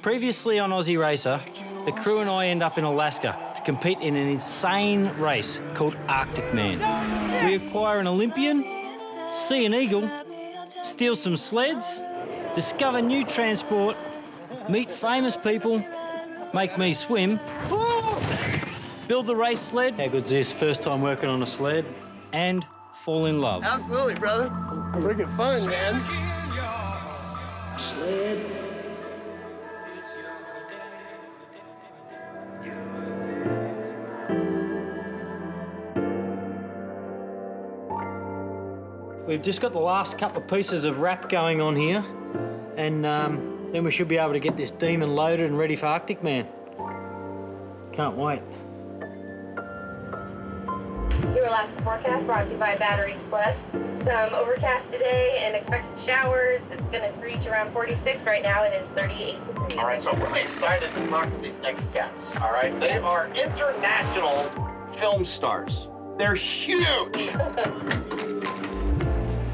Previously on Aussie Racer, the crew and I end up in Alaska to compete in an insane race called Arctic Man. We acquire an Olympian, see an eagle, steal some sleds, discover new transport, meet famous people, make me swim, build the race sled. How good's this? First time working on a sled. And fall in love. Absolutely, brother. Freaking fun, man. Sled. We've just got the last couple of pieces of wrap going on here, and then we should be able to get this demon loaded and ready for Arctic Man. Can't wait. Your Alaska forecast brought to you by Batteries Plus. Some overcast today and expected showers. It's going to reach around 46 right now. It is 38 degrees. All right, so I'm really excited to talk to these next cats. All right, they are international film stars. They're huge.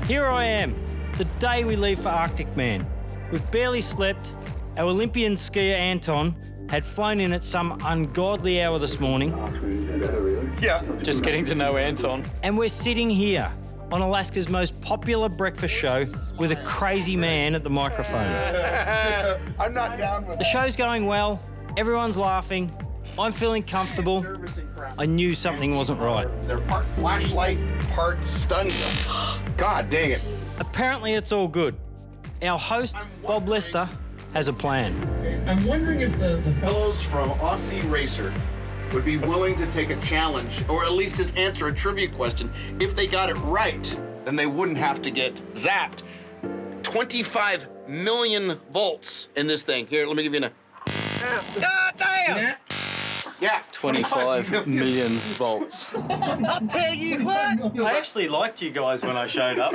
Here I am, the day we leave for Arctic Man. We've barely slept. Our Olympian skier Anton had flown in at some ungodly hour this morning. Yeah. Just getting to know Anton. And we're sitting here on Alaska's most popular breakfast show with a crazy man at the microphone. I'm not down with The show's going well, everyone's laughing, I'm feeling comfortable. I knew something wasn't right. They're part flashlight, part stun gun. God dang it. Apparently it's all good. Our host, Bob Lester, has a plan. I'm wondering if the fellows from Aussie Racer would be willing to take a challenge, or at least just answer a trivia question. If they got it right, then they wouldn't have to get zapped. 25 million volts in this thing. Here, let me give you a... God damn! Yeah. 25 million volts. I'll tell you what! I actually liked you guys when I showed up.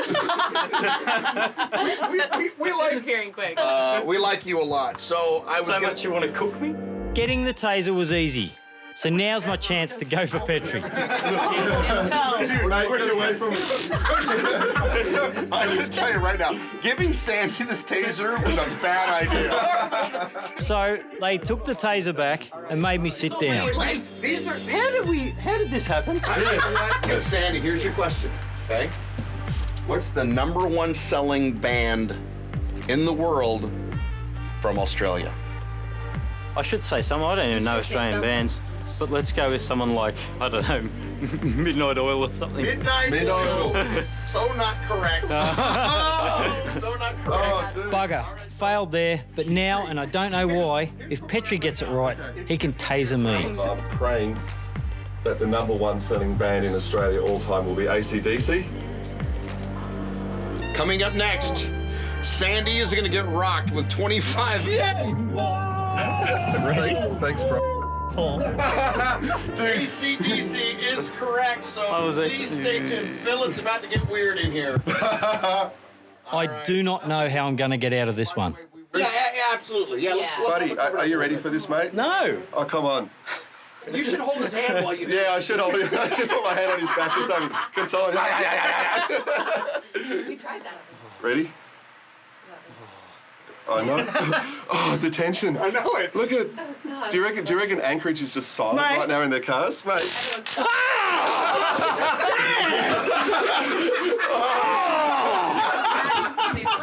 we like Disappearing quick. we like you a lot. So I was So gonna... much you want to cook me? Getting the taser was easy. So now's my chance to go for Petrie. Dude, mate, get away from me. I'm just telling you right now, giving Sandy this taser was a bad idea. So they took the taser back and made me sit down. These are... How did this happen? So Sandy, here's your question, okay? What's the #1 selling band in the world from Australia? I should say some. I don't even know Australian bands. But let's go with someone like, I don't know, Midnight Oil or something. Midnight Oil. So not correct. So not correct. Oh, dude. Bugger. Failed there, but now, and I don't know why, if Petrie gets it right, he can taser me. I'm praying that the #1 selling band in Australia all time will be AC/DC. Coming up next, Sandy is going to get rocked with 25. Thanks, bro. AC/DC is correct, so please stay tuned. Phil, it's about to get weird in here. I do not know how I'm going to get out of this one. Yeah, absolutely. Yeah, let's Buddy, are you ready for this, mate? No. Oh, come on. You should hold his hand while you do Yeah, I should put my hand on his back or something. Console him. We tried that. Ready? I know. Oh, the tension. I know it. Look at. Oh, God. Do you reckon Anchorage is just silent Mate. right now in their cars, mate?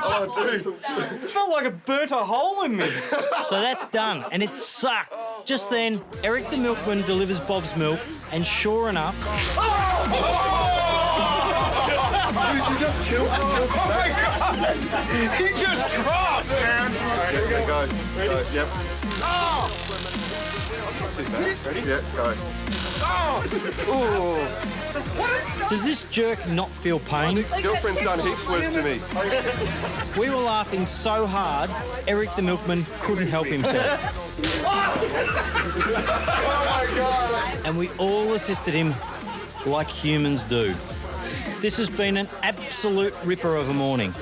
Oh, dude. It felt like it burnt a hole in me. So that's done, and it sucked. Just then, Eric the milkman delivers Bob's milk, and sure enough... Dude, you just killed him. Oh my God! He just crossed, man. Okay, go. Yep. Sit back. Ready? Yeah, go. Ooh. Does this jerk not feel pain? Girlfriend's done heaps worse to me. We were laughing so hard, Eric the milkman couldn't help himself. And we all assisted him like humans do. This has been an absolute ripper of a morning.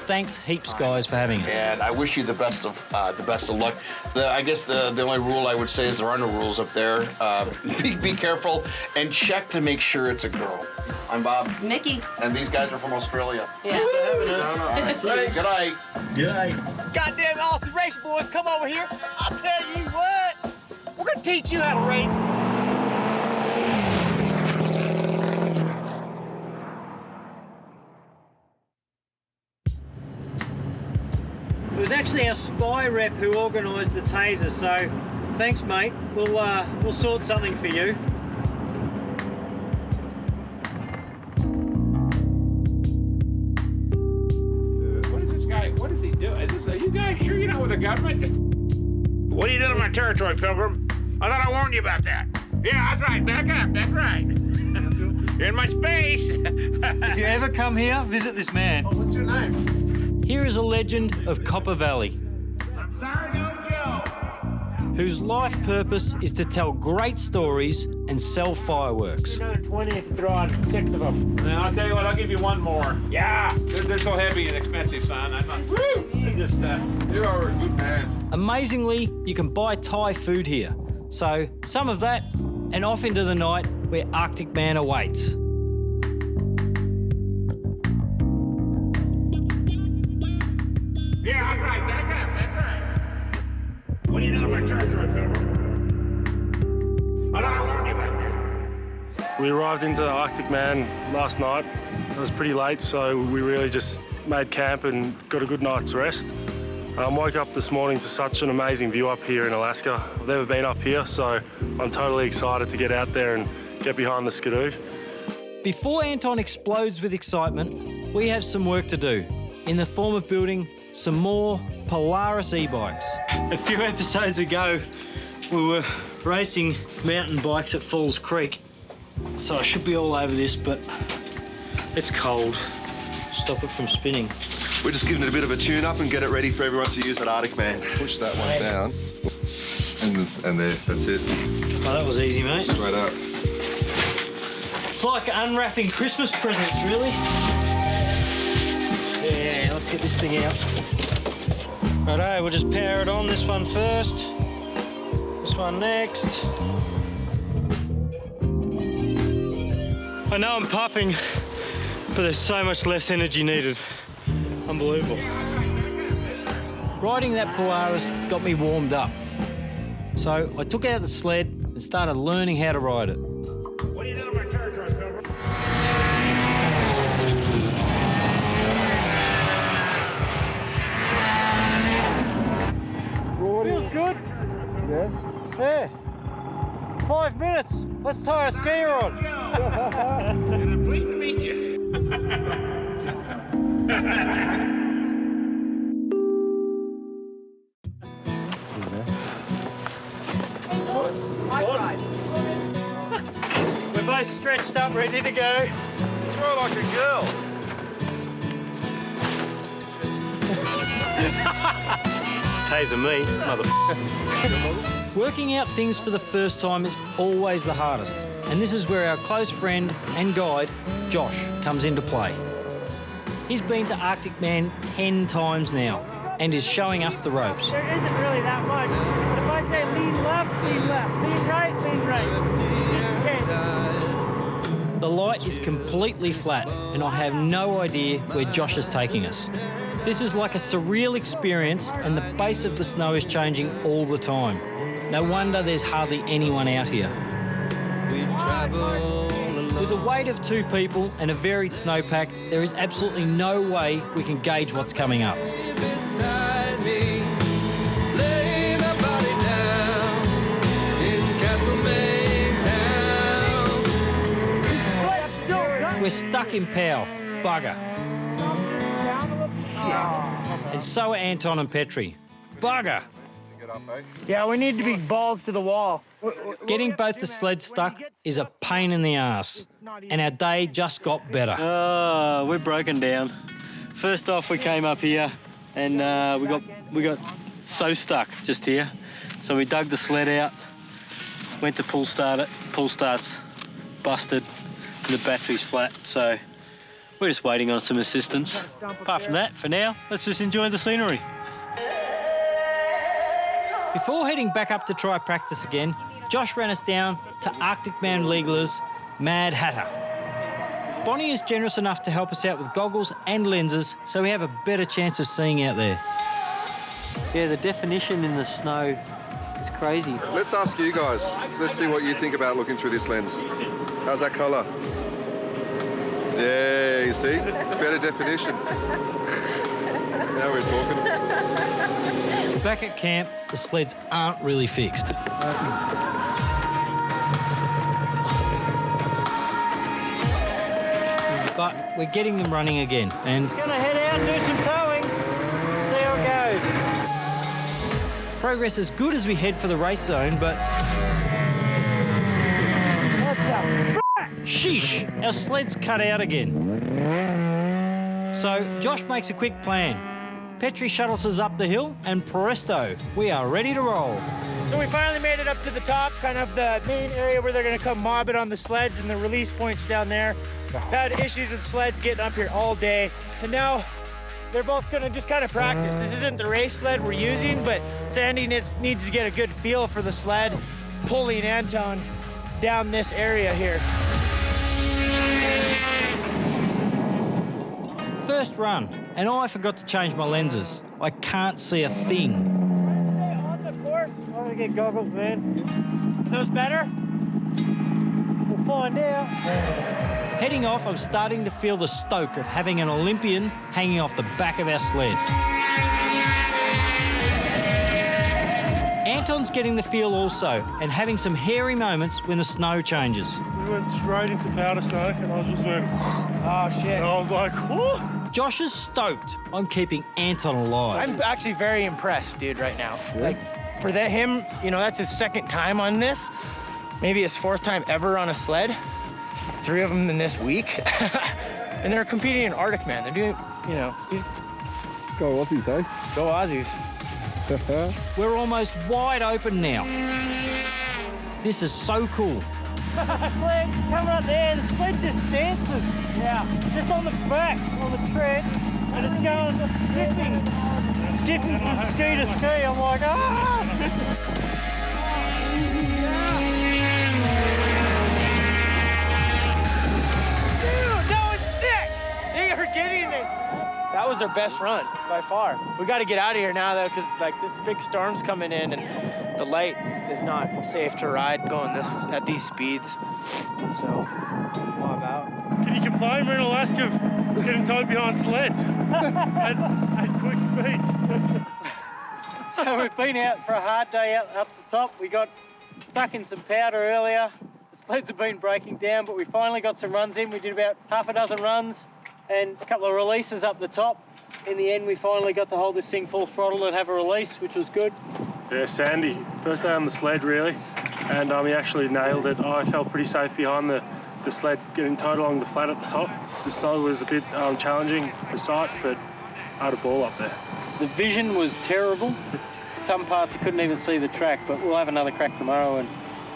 thanks heaps, guys, for having us. And I wish you the best of luck. I guess the only rule I would say is there are no rules up there. Be careful and check to make sure it's a girl. I'm Bob. Mickey. And these guys are from Australia. Yeah. Good night. Goddamn Aussie race boys, come over here. I'll tell you what. We're gonna teach you how to race. It was actually our spy rep who organised the taser, so thanks, mate. We'll sort something for you. What is this guy? What is he doing? Are you guys sure you're not with the government? What are you doing in my territory, Pilgrim? I thought I warned you about that. Yeah, that's right. Back up. That's right. You're in my space. If you ever come here, visit this man. What's your name? Here is a legend of Copper Valley, I'm sorry, no Joe. whose life purpose is to tell great stories and sell fireworks. Another 20 if you throw on 6 of them. Now, I'll tell you what, I'll give you one more. Yeah. They're so heavy and expensive, son. I just, You are a good man. Amazingly, you can buy Thai food here. So some of that, and off into the night where Arctic Man awaits. Yeah, that's right. Back up. That's right. What are you doing in my territory, Pilgrim? I thought I warned you about that. We arrived into Arctic Man last night. It was pretty late, so we really just made camp and got a good night's rest. Woke up this morning to such an amazing view up here in Alaska. I've never been up here, so I'm totally excited to get out there and get behind the skidoo. Before Anton explodes with excitement, we have some work to do in the form of building some more Polaris e-bikes. A few episodes ago, we were racing mountain bikes at Falls Creek, so I should be all over this, but it's cold. Stop it from spinning. We're just giving it a bit of a tune-up and get it ready for everyone to use at Arctic Man. Push that one down. And there, that's it. Oh, that was easy, mate. Straight up. It's like unwrapping Christmas presents, really. Yeah, let's get this thing out. Righto, we'll just power it on. This one first. This one next. I know I'm puffing, but there's so much less energy needed. Unbelievable. Riding that Polaris got me warmed up. So I took out the sled and started learning how to ride it. What are you doing in my territory, Pilgrim? Feels good. Yeah? Yeah. 5 minutes. Let's tie a skier on. And I'm pleased to meet you. We're both stretched up, ready to go. Throw like a girl. Taser me, motherfucker. Working out things for the first time is always the hardest. And this is where our close friend and guide, Josh, comes into play. He's been to Arctic Man 10 times now and is showing us the ropes. There isn't really that much. But if I say lean left, lean left. Lean right, lean right. Okay. The light is completely flat and I have no idea where Josh is taking us. This is like a surreal experience and the base of the snow is changing all the time. No wonder there's hardly anyone out here. With the weight of 2 people and a varied snowpack, there is absolutely no way we can gauge what's coming up. We're stuck in Powell. Bugger. And so are Anton and Petri. Bugger. Yeah, we need to be balls to the wall. Getting both the sleds stuck is a pain in the ass. And our day just got better. Oh, we're broken down. First off, we came up here and we got so stuck just here. So we dug the sled out, went to pull start it. Pull start's busted and the battery's flat. So We're just waiting on some assistance. Apart from that, for now, let's just enjoy the scenery. Before heading back up to try practice again, Josh ran us down to Arctic Man Legalers Mad Hatter. Bonnie is generous enough to help us out with goggles and lenses so we have a better chance of seeing out there. Yeah, the definition in the snow is crazy. Let's ask you guys. Let's see what you think about looking through this lens. How's that colour? Yeah, you see? Better definition. Now we're talking. Back at camp, the sleds aren't really fixed. But we're getting them running again, and gonna head out and do some towing. See how it goes. Progress is good as we head for the race zone, but sheesh, our sled's cut out again. So Josh makes a quick plan. Petri shuttles us up the hill, and presto, we are ready to roll. So we finally made it up to the top, kind of the main area where they're gonna come mob it on the sleds, and the release point's down there. Had issues with sleds getting up here all day, and now they're both gonna just kind of practice. This isn't the race sled we're using, but Sandy needs to get a good feel for the sled, pulling Anton down this area here. First run, and I forgot to change my lenses. I can't see a thing. Stay on the course. I'm gonna get goggles, man. Are those better? We'll find out. Heading off, I'm starting to feel the stoke of having an Olympian hanging off the back of our sled. Anton's getting the feel also, and having some hairy moments when the snow changes. We went straight into powder snow, and I was just like, Oh, shit. and I was like, whoa. Josh is stoked on keeping Anton alive. I'm actually very impressed, dude, right now. Like, for him, you know, that's his second time on this. Maybe his fourth time ever on a sled. 3 of them in this week. And they're competing in Arctic Man. They're doing, you know, Go Aussies, eh? go Aussies. We're almost wide open now. This is so cool. Sled, come up there, the sled just dances. Yeah, just on the back, on the tread, and it's going, skipping from ski to ski. I'm like, ah! Dude, that was sick! They are getting it. That was their best run, by far. We got to get out of here now, though, because like this big storm's coming in, and the light is not safe to ride going at these speeds. So, mob out. Can you complain? We're in Alaska getting towed behind sleds at quick speeds. So we've been out for a hard day out up the top. We got stuck in some powder earlier. The sleds have been breaking down, but we finally got some runs in. We did about half a dozen runs and a couple of releases up the top. In the end, we finally got to hold this thing full throttle and have a release, which was good. Yeah, Sandy, first day on the sled really, and he actually nailed it. I felt pretty safe behind the sled getting towed along the flat at the top. The snow was a bit challenging, the sight, but I had a ball up there. The vision was terrible. Some parts I couldn't even see the track, but we'll have another crack tomorrow and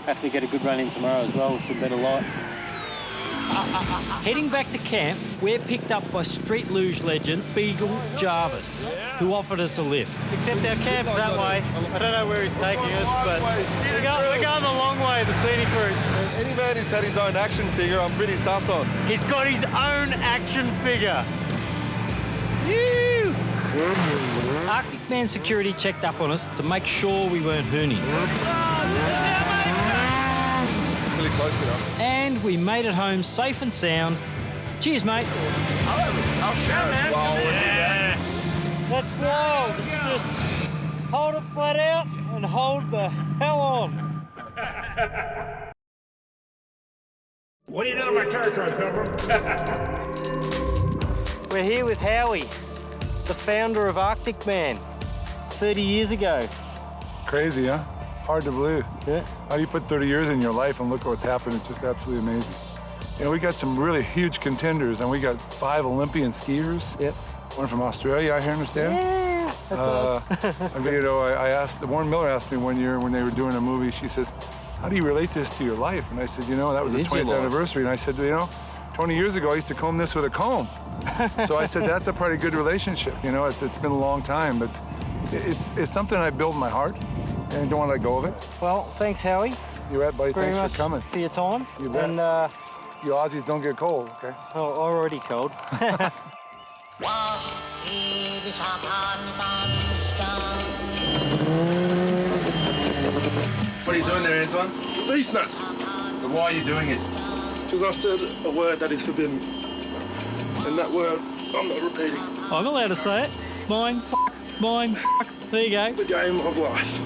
have to get a good run in tomorrow as well with some better light. Heading back to camp, we're picked up by street luge legend Beagle Jarvis, who offered us a lift. Except our camp's that way. I don't know where he's taking us, but we're going the long way, the scenic route. Any man who's had his own action figure, I'm pretty sus on. He's got his own action figure. Woo! Arctic Man security checked up on us to make sure we weren't hooning. Really close enough. And we made it home safe and sound. Cheers, mate. I'll share as well. Yeah. That's wild. It's just hold it flat out and hold the hell on. What are you doing on my territory, Pilgrim? We're here with Howie, the founder of Arctic Man, 30 years ago. Crazy, huh? Hard to believe. Yeah. How do you put 30 years in your life and look what's happened? It's just absolutely amazing. You know, we got some really huge contenders, and we got 5 Olympian skiers. Yep. One from Australia, I understand. Yeah, that's us. You know, I asked, Warren Miller asked me one year when they were doing a movie, she says, how do you relate this to your life? And I said, you know, that was the 20th anniversary. And I said, you know, 20 years ago, I used to comb this with a comb. So I said, that's a pretty good relationship. You know, it's been a long time, but it's something I built in my heart and don't want to let go of it. Well, thanks, Howie. You're right, buddy. Very Thanks much for coming. for your time. You bet. And you Aussies don't get cold, okay? oh, already cold. What are you doing there, Anton? These nuts. And why are you doing it? Because I said a word that is forbidden. And that word, I'm not repeating. I'm allowed to say it. Mine, mine, There you go. The game of life.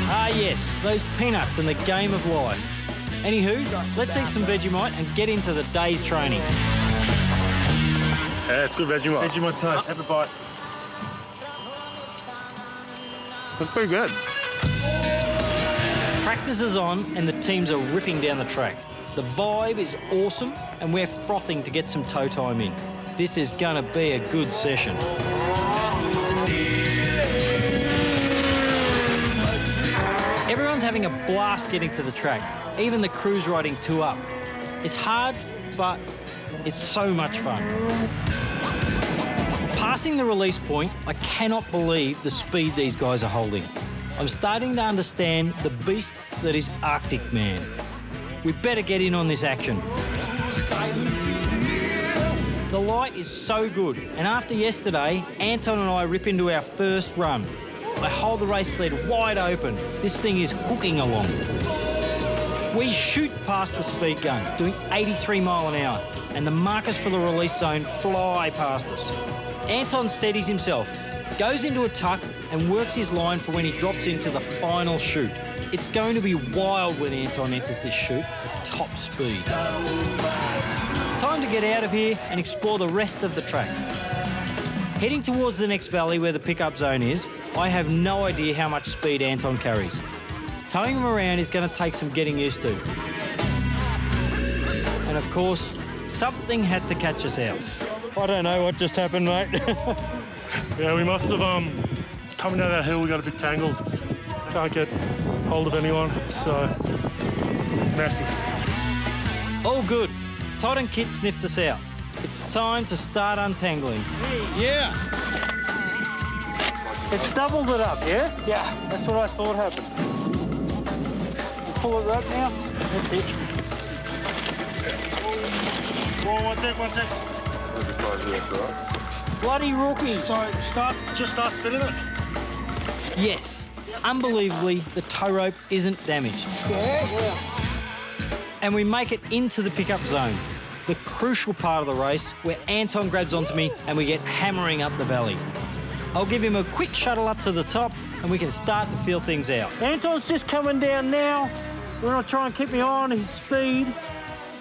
Ah, yes, those peanuts and the game of life. Anywho, let's eat some Vegemite and get into the day's training. Yeah, it's good Vegemite. Vegemite toast. Have a bite. That's pretty good. Practice is on and the teams are ripping down the track. The vibe is awesome and we're frothing to get some toe time in. This is gonna be a good session. Everyone's having a blast getting to the track, even the crews riding 2 up. It's hard, but it's so much fun. Passing the release point, I cannot believe the speed these guys are holding. I'm starting to understand the beast that is Arctic Man. We better get in on this action. The light is so good, and after yesterday, Anton and I rip into our first run. I hold the race sled wide open. This thing is hooking along. We shoot past the speed gun, doing 83 mile an hour, and the markers for the release zone fly past us. Anton steadies himself, goes into a tuck, and works his line for when he drops into the final chute. It's going to be wild when Anton enters this chute at top speed. Time to get out of here and explore the rest of the track. Heading towards the next valley where the pickup zone is, I have no idea how much speed Anton carries. Towing him around is going to take some getting used to. And of course, something had to catch us out. I don't know what just happened, mate. Yeah, we must have, coming down that hill, we got a bit tangled. Can't get hold of anyone, so it's messy. All good. Todd and Kit sniffed us out. It's time to start untangling. Yeah. It's doubled it up, yeah? Yeah, that's what I thought happened. You pull it up now. That's it. Whoa, one sec. Bloody rookie. So, just start spinning it. Yes. Unbelievably, the tow rope isn't damaged. Yeah. And we make it into the pickup zone, the crucial part of the race where Anton grabs onto me and we get hammering up the valley. I'll give him a quick shuttle up to the top and we can start to feel things out. Anton's just coming down now. We're gonna try and keep me on his speed.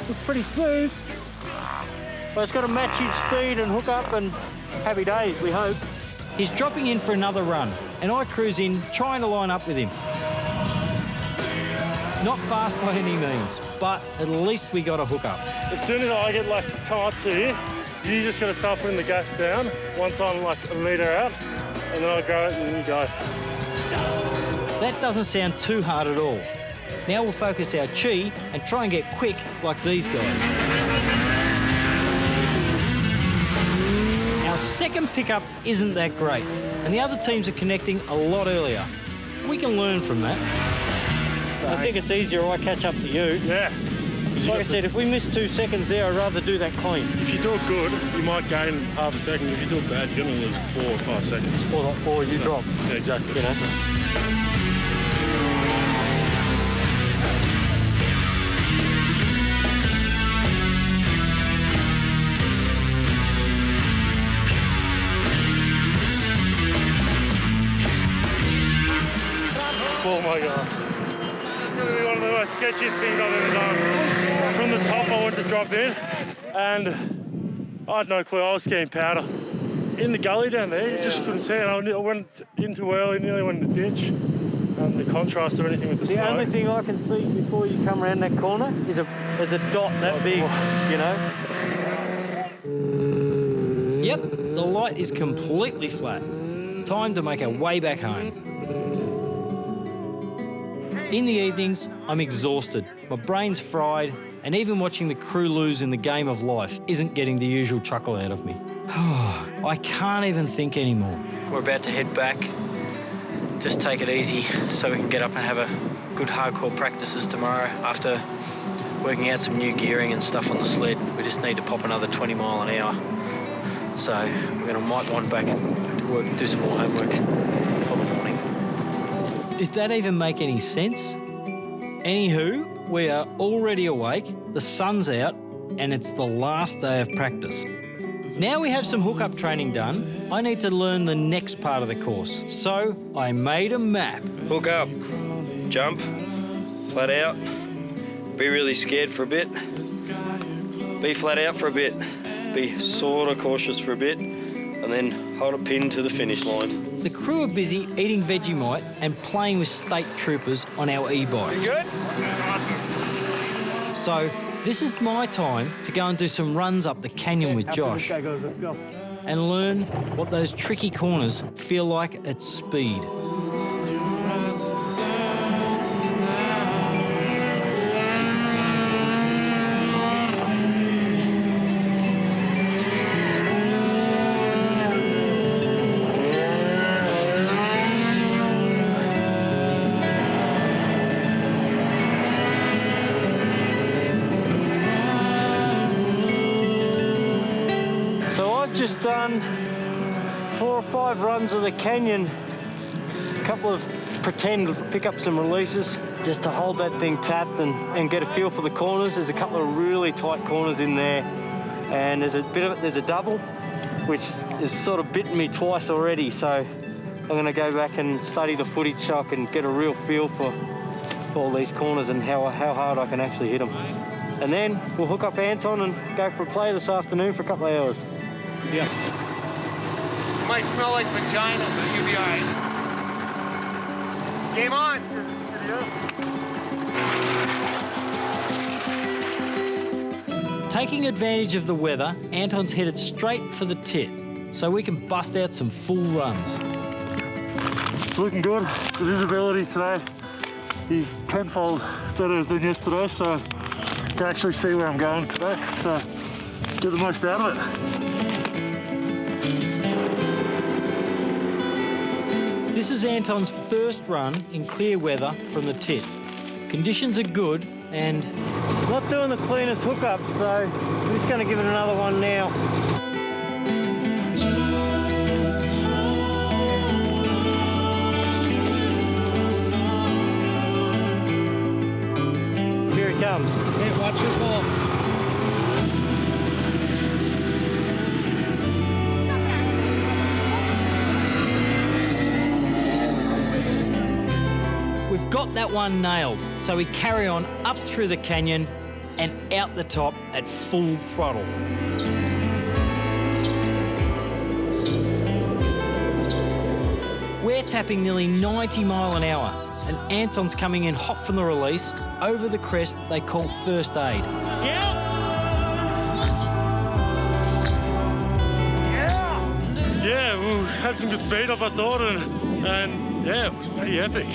Looks pretty smooth. But it's got to match his speed and hook up and happy days, we hope. He's dropping in for another run and I cruise in trying to line up with him. Not fast by any means, but at least we got a hook up. As soon as I get come up to you, you just got to start putting the gas down once I'm like a metre out, and then I go and then you go. That doesn't sound too hard at all. Now we'll focus our chi and try and get quick like these guys. Our second pickup isn't that great, and the other teams are connecting a lot earlier. We can learn from that. I think it's easier I catch up to you. Yeah. Like I said, if we miss 2 seconds there, I'd rather do that clean. If you do it good, you might gain half a second. If you do it bad, you're going to lose 4 or 5 seconds. Or you drop. Yeah, exactly. You know? Oh my God. Really one of the most sketchiest things I've ever done. From the top I went to drop in and I had no clue, I was skiing powder. In the gully down there, you just couldn't see it. I went in too early, nearly went in the ditch. And the contrast or anything with the snow. The only thing I can see before you come around that corner is there's a dot that big, you know? Yep, the light is completely flat. Time to make our way back home. In the evenings, I'm exhausted, my brain's fried, and even watching the crew lose in the game of life isn't getting the usual chuckle out of me. I can't even think anymore. We're about to head back. Just take it easy so we can get up and have a good hardcore practices tomorrow after working out some new gearing and stuff on the sled. We just need to pop another 20 mile an hour. So we're going to might wander back and do some more homework for the morning. Did that even make any sense? Anywho, we are already awake, the sun's out, and it's the last day of practice. Now we have some hookup training done, I need to learn the next part of the course. So I made a map. Hook up, jump, flat out, be really scared for a bit, be flat out for a bit, be sort of cautious for a bit, and then hold a pin to the finish line. The crew are busy eating Vegemite and playing with state troopers on our e-bikes. You good? So this is my time to go and do some runs up the canyon with Josh Let's go. and learn what those tricky corners feel like at speed. Just done 4 or 5 runs of the canyon, a couple of pretend pick up some releases just to hold that thing tapped and get a feel for the corners. There's a couple of really tight corners in there, and there's a double which has sort of bitten me twice already, so I'm going to go back and study the footage so I can get a real feel for all these corners and how hard I can actually hit them. And then we'll hook up Anton and go for a play this afternoon for a couple of hours. Yeah. Might smell like vagina, but you'll be all right. Game on. Taking advantage of the weather, Anton's headed straight for the tit so we can bust out some full runs. It's looking good. The visibility today is tenfold better than yesterday, so I can actually see where I'm going today, so get the most out of it. This is Anton's first run in clear weather from the tit. Conditions are good and not doing the cleanest hookup, so I'm just going to give it another one now. Here it comes. Hey, watch your ball. We've got that one nailed, so we carry on up through the canyon and out the top at full throttle. We're tapping nearly 90 mile an hour, and Anton's coming in hot from the release over the crest they call first aid. Yeah, we had some good speed up, I thought, and yeah, it was pretty epic.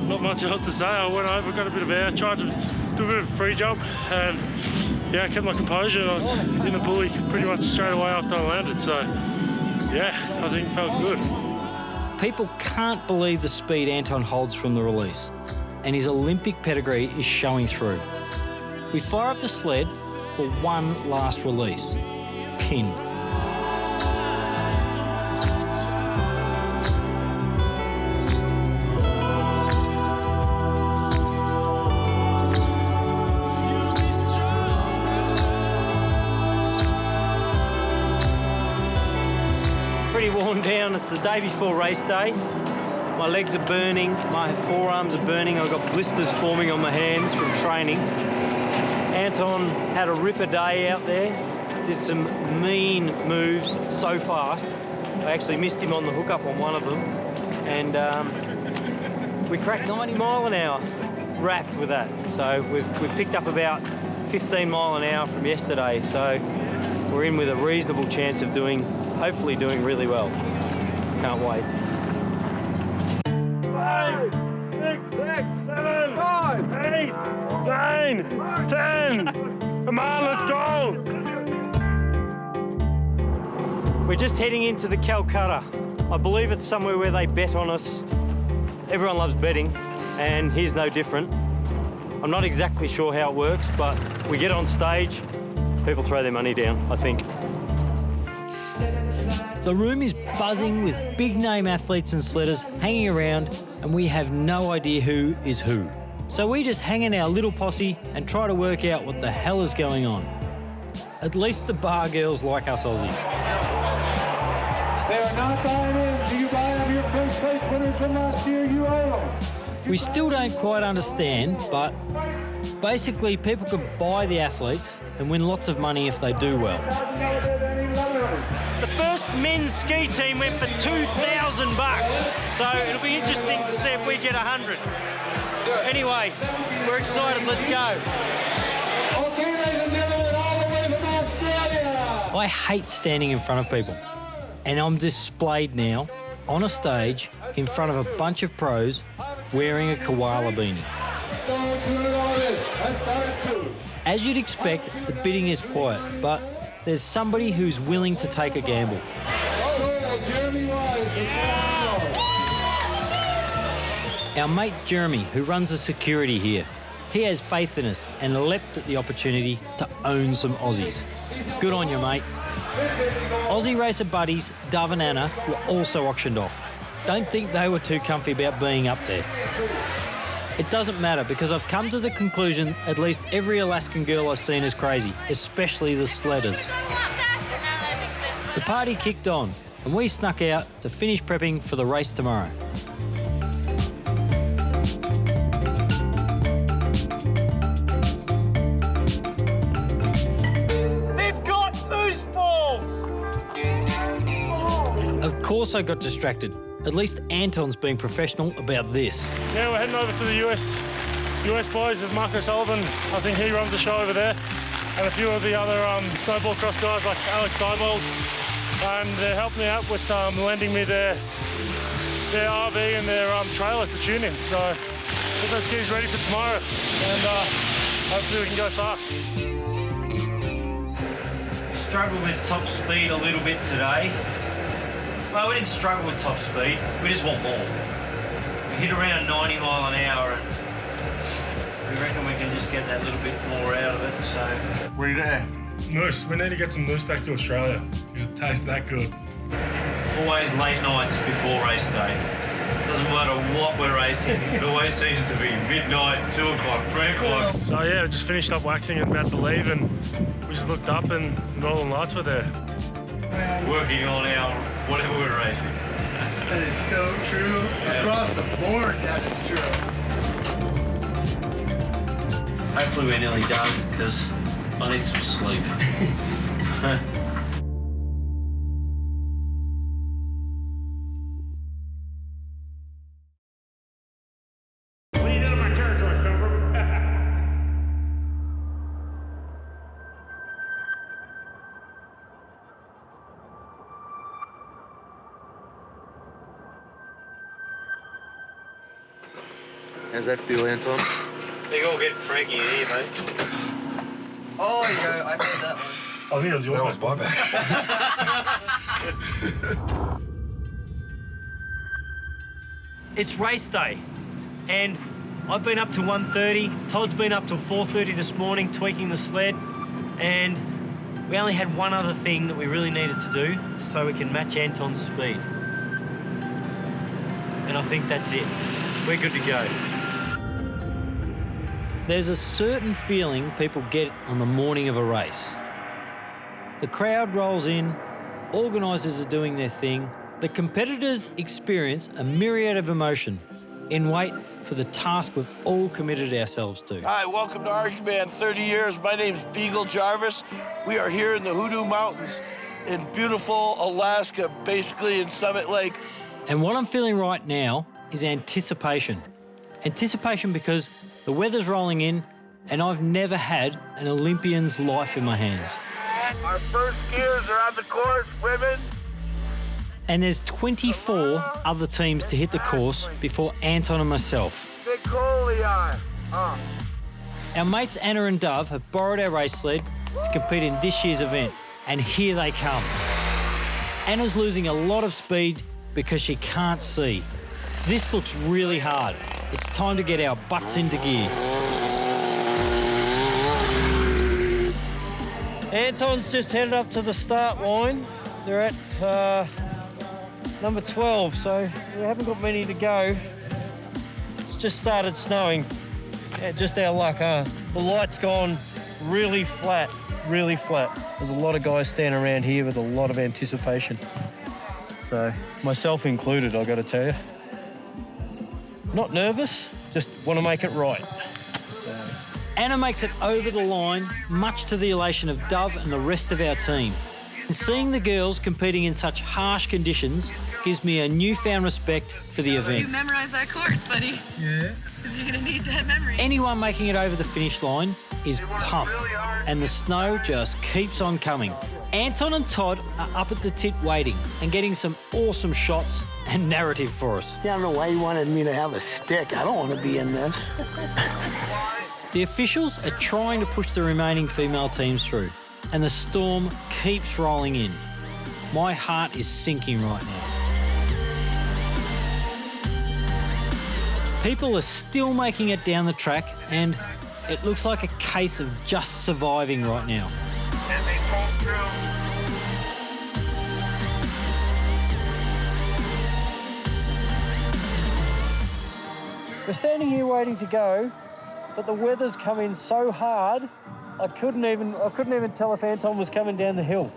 Not much else to say. I went over, got a bit of air, tried to do a bit of a free jump, and yeah, I kept my composure, and I was in the buoy pretty much straight away after I landed, so yeah, I think it felt good. People can't believe the speed Anton holds from the release, and his Olympic pedigree is showing through. We fire up the sled for one last release. Pin. Pretty worn down. It's the day before race day. My legs are burning, my forearms are burning. I've got blisters forming on my hands from training. Anton had a ripper day out there, did some mean moves so fast. I actually missed him on the hookup on one of them, and we cracked 90 mile an hour, wrapped with that. So we've picked up about 15 mile an hour from yesterday, so we're in with a reasonable chance of hopefully doing really well. Can't wait. 5, 6, 7, 5, 8, 9, 10. Come on, let's go. We're just heading into the Calcutta. I believe it's somewhere where they bet on us. Everyone loves betting, and here's no different. I'm not exactly sure how it works, but we get on stage, people throw their money down, I think. The room is buzzing with big-name athletes and sledders hanging around, and we have no idea who is who. So we just hang in our little posse and try to work out what the hell is going on. At least the bar girls like us Aussies. They are not buying in, so you buy up your first place winners from last year, you owe them. We still don't quite understand, but basically people can buy the athletes and win lots of money if they do well. The first men's ski team went for $2,000, so it'll be interesting to see if we get 100. Anyway, we're excited, let's go. Okay, ladies and gentlemen, all the way from Australia. I hate standing in front of people, and I'm displayed now on a stage in front of a bunch of pros wearing a koala beanie. As you'd expect, the bidding is quiet, but there's somebody who's willing to take a gamble. Our mate Jeremy, who runs the security here, he has faith in us and leapt at the opportunity to own some Aussies. Good on you, mate. Aussie racer buddies Dove and Anna were also auctioned off. Don't think they were too comfy about being up there. It doesn't matter because I've come to the conclusion at least every Alaskan girl I've seen is crazy, especially the sledders. The party kicked on and we snuck out to finish prepping for the race tomorrow. They've got moose balls! Of course I got distracted. At least Anton's being professional about this. Yeah, we're heading over to the US boys. There's Marco Sullivan. I think he runs the show over there. And a few of the other snowboard cross guys like Alex Diebold. And they're helping me out with lending me their RV and their trailer to tune in. So get those skis ready for tomorrow. And hopefully we can go fast. Struggled with top speed a little bit today. Well, we didn't struggle with top speed, we just want more. We hit around 90 mile an hour and we reckon we can just get that little bit more out of it, so. Where are you there? Moose. We need to get some moose back to Australia because it tastes that good. Always late nights before race day. Doesn't matter what we're racing, it always seems to be midnight, 2 o'clock, 3 o'clock. So yeah, we just finished up waxing and about to leave and we just looked up and Northern Lights were there. Working on our whatever we're racing. That is so true. Yeah. Across the board, that is true. Hopefully we're nearly done because I need some sleep. What are you doing in my territory, Pilgrim? How's that feel, Anton? They all get freaky here, mate. Oh, yeah, I made that one. I think it was yours. That was my bad. It's race day, and I've been up to 1:30. Todd's been up till 4:30 this morning tweaking the sled, and we only had one other thing that we really needed to do so we can match Anton's speed. And I think that's it. We're good to go. There's a certain feeling people get on the morning of a race. The crowd rolls in, organisers are doing their thing, the competitors experience a myriad of emotion in wait for the task we've all committed ourselves to. Hi, welcome to Archman 30 years. My name's Beagle Jarvis. We are here in the Hoodoo Mountains in beautiful Alaska, basically in Summit Lake. And what I'm feeling right now is anticipation. Anticipation because the weather's rolling in and I've never had an Olympian's life in my hands. Our first skiers are on the course, women. And there's 24 other teams to hit the course before Anton and myself. Big Coley on. Our mates Anna and Dove have borrowed our race sled to compete in this year's event, and here they come. Anna's losing a lot of speed because she can't see. This looks really hard. It's time to get our butts into gear. Anton's just headed up to the start line. They're at number 12, so we haven't got many to go. It's just started snowing. Yeah, just our luck, huh? The light's gone really flat, really flat. There's a lot of guys standing around here with a lot of anticipation. So, myself included, I've got to tell you. Not nervous, just want to make it right. Anna makes it over the line, much to the elation of Dove and the rest of our team. And seeing the girls competing in such harsh conditions gives me a newfound respect for the event. You memorize that course, buddy. Yeah. Because you're going to need that memory. Anyone making it over the finish line is pumped, and the snow just keeps on coming. Anton and Todd are up at the tit waiting and getting some awesome shots and narrative for us. Yeah, I don't know why you wanted me to have a stick. I don't want to be in this. The officials are trying to push the remaining female teams through, and the storm keeps rolling in. My heart is sinking right now. People are still making it down the track, and it looks like a case of just surviving right now. We're standing here waiting to go, but the weather's come in so hard, I couldn't even tell if Anton was coming down the hill.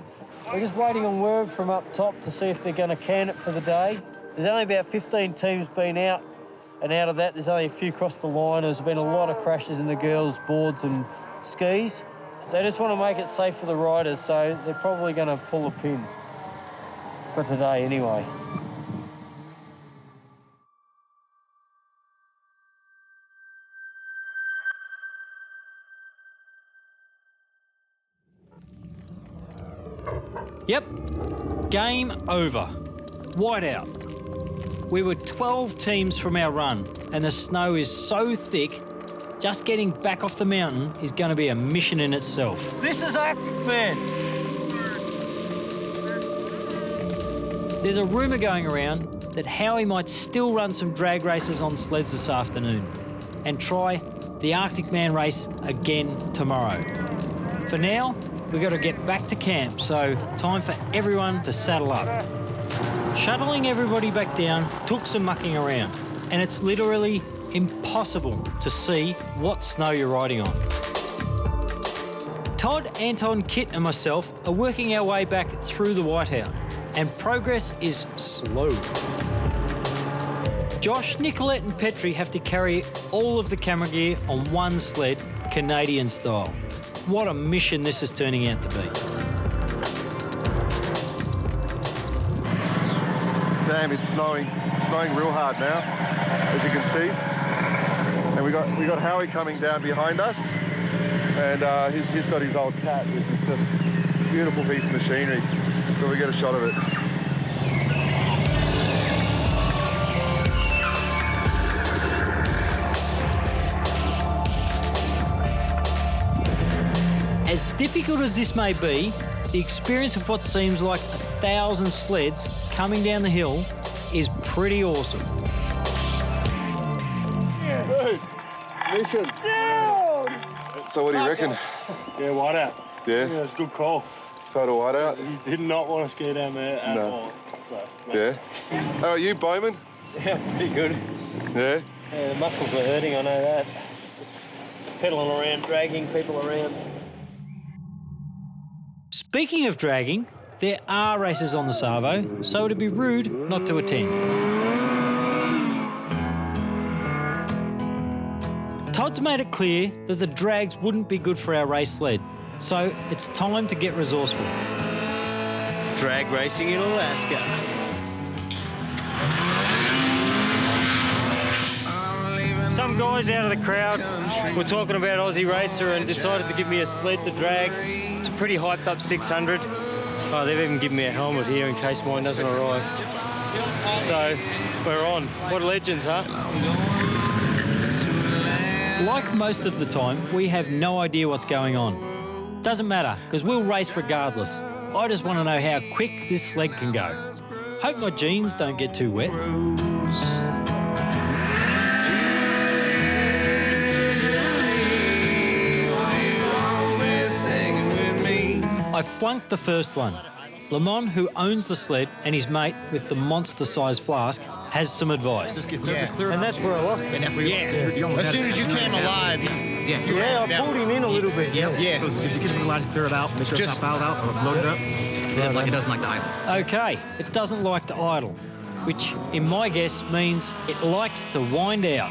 We're just waiting on word from up top to see if they're going to can it for the day. There's only about 15 teams been out, and out of that, there's only a few crossed the line. There's been a lot of crashes in the girls' boards and skis. They just want to make it safe for the riders, so they're probably going to pull a pin for today anyway. Yep, game over. Whiteout. We were 12 teams from our run, and the snow is so thick, just getting back off the mountain is going to be a mission in itself. This is Arctic Man. There's a rumour going around that Howie might still run some drag races on sleds this afternoon and try the Arctic Man race again tomorrow. For now, we've got to get back to camp, so time for everyone to saddle up. Shuttling everybody back down took some mucking around, and it's literally impossible to see what snow you're riding on. Todd, Anton, Kit and myself are working our way back through the whiteout, and progress is slow. Josh, Nicolette and Petri have to carry all of the camera gear on one sled, Canadian style. What a mission this is turning out to be. Damn, it's snowing. It's snowing real hard now, as you can see. And we got Howie coming down behind us, and he's got his old cat, which is just a beautiful piece of machinery. So we get a shot of it. As difficult as this may be, the experience of what seems like 1,000 sleds coming down the hill is pretty awesome. Dude, mission. Dude! So what do you reckon? Yeah, whiteout. Yeah? Yeah, it's a good call. Total whiteout? You did not want to ski down there at all. So, Yeah? How are you, Bowman? Yeah, pretty good. Yeah? Yeah, the muscles are hurting, I know that. Just pedaling around, dragging people around. Speaking of dragging, there are races on the Savo, so it'd be rude not to attend. Todd's made it clear that the drags wouldn't be good for our race sled, so it's time to get resourceful. Drag racing in Alaska. Some guys out of the crowd were talking about Aussie Racer and decided to give me a sled to drag. It's a pretty hyped up 600. Oh, they've even given me a helmet here in case mine doesn't arrive. So, we're on. What legends, huh? Like most of the time, we have no idea what's going on. Doesn't matter, because we'll race regardless. I just want to know how quick this sled can go. Hope my jeans don't get too wet. I flunked the first one. Lamont, who owns the sled, and his mate with the monster-sized flask, has some advice. And that's where I lost him. As soon as you came alive, Yeah, I pulled him in a little bit. So if you get the line to clear it out, make sure it's not fouled out or loaded up. Like it doesn't like to idle. Okay, it doesn't like to idle, which in my guess means it likes to wind out.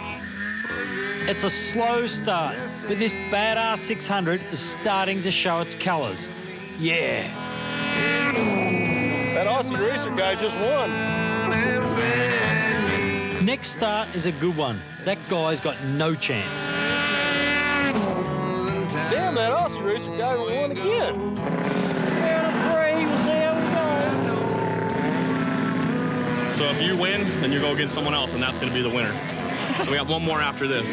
It's a slow start, but this badass 600 is starting to show its colours. Yeah. That Aussie racer guy just won. Next start is a good one. That guy's got no chance. Damn, that Aussie racer guy won again. Round of 3, we'll see how we go. So if you win, then you go against someone else, and that's going to be the winner. So we got one more after this.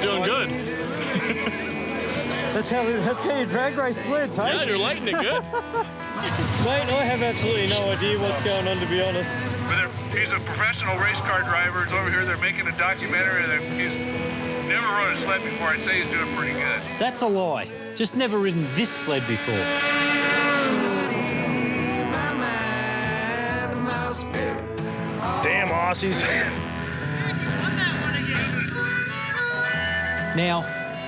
Doing good. That's how you drag race sleds, hey? Yeah, you're lighting it good. Mate, I have absolutely no idea what's going on, to be honest. He's a professional race car driver. He's over here. They're making a documentary. He's never rode a sled before. I'd say he's doing pretty good. That's a lie. Just never ridden this sled before. Damn Aussies. Now,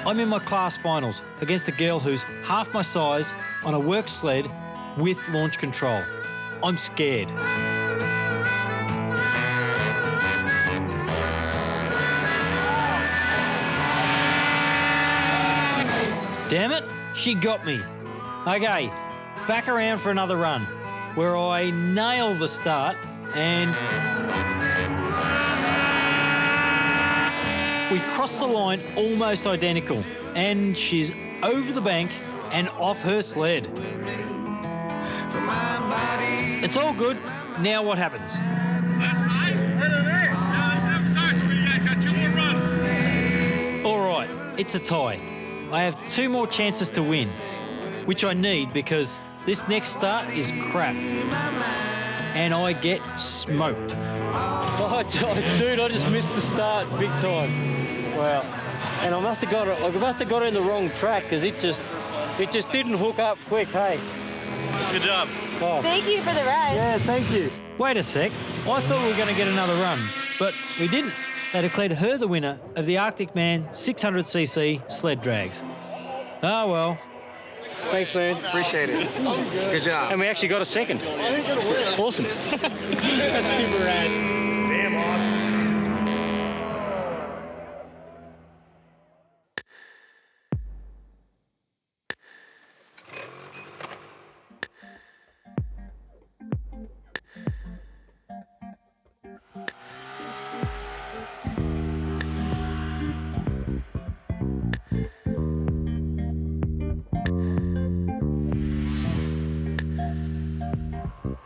I'm in my class finals against a girl who's half my size on a work sled with launch control. I'm scared. Damn it, she got me. Okay, back around for another run where I nail the start and we cross the line almost identical, and she's over the bank and off her sled. It's all good. Now what happens? All right, it's a tie. I have 2 more chances to win, which I need because this next start is crap. And I get smoked. Oh, dude, I just missed the start big time. Wow. And I must have got it in the wrong track because it just didn't hook up quick, hey. Good job. Oh. Thank you for the ride. Yeah, thank you. Wait a sec. I thought we were going to get another run, but we didn't. They declared her the winner of the Arctic Man 600cc sled drags. Oh, well. Thanks, man. Appreciate it. Good job. And we actually got a second. Awesome. That's super rad. Damn Aussies.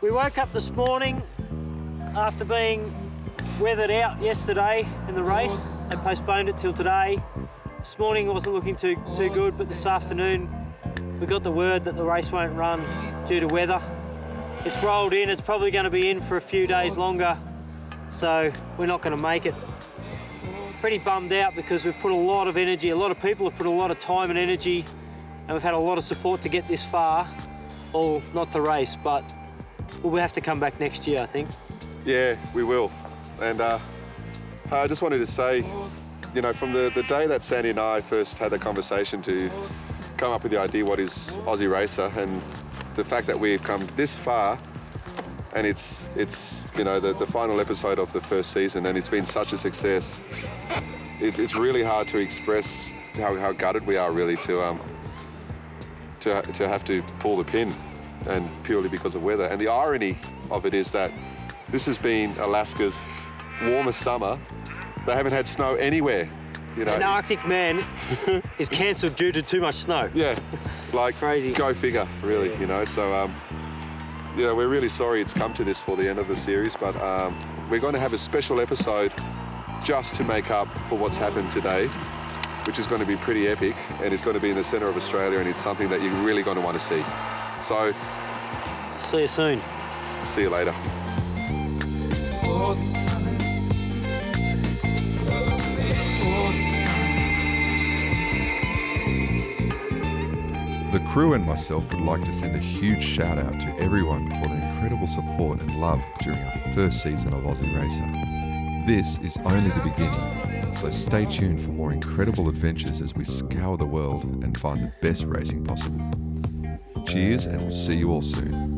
We woke up this morning after being weathered out yesterday in the race and postponed it till today. This morning wasn't looking too good, but this afternoon we got the word that the race won't run due to weather. It's rolled in, it's probably going to be in for a few days longer, so we're not going to make it. Pretty bummed out because we've put a lot of energy, a lot of people have put a lot of time and energy, and we've had a lot of support to get this far, all not to race, but we'll have to come back next year, I think. Yeah, we will. And I just wanted to say, you know, from the day that Sandy and I first had the conversation to come up with the idea what is Aussie Racer, and the fact that we've come this far, and it's you know, the final episode of the first season, and it's been such a success. It's really hard to express how gutted we are, really, to have to pull the pin, and purely because of weather. And the irony of it is that this has been Alaska's warmest summer. They haven't had snow anywhere, you know. An Arctic Man is cancelled due to too much snow. Yeah, like crazy. Go figure, really, you know. So, yeah, we're really sorry it's come to this for the end of the series, but we're going to have a special episode just to make up for what's happened today, which is going to be pretty epic, and it's going to be in the centre of Australia, and it's something that you're really going to want to see. So, see you soon. See you later. All this time. The crew and myself would like to send a huge shout out to everyone for their incredible support and love during our first season of Aussie Racer. This is only the beginning, so stay tuned for more incredible adventures as we scour the world and find the best racing possible. Cheers, and we'll see you all soon.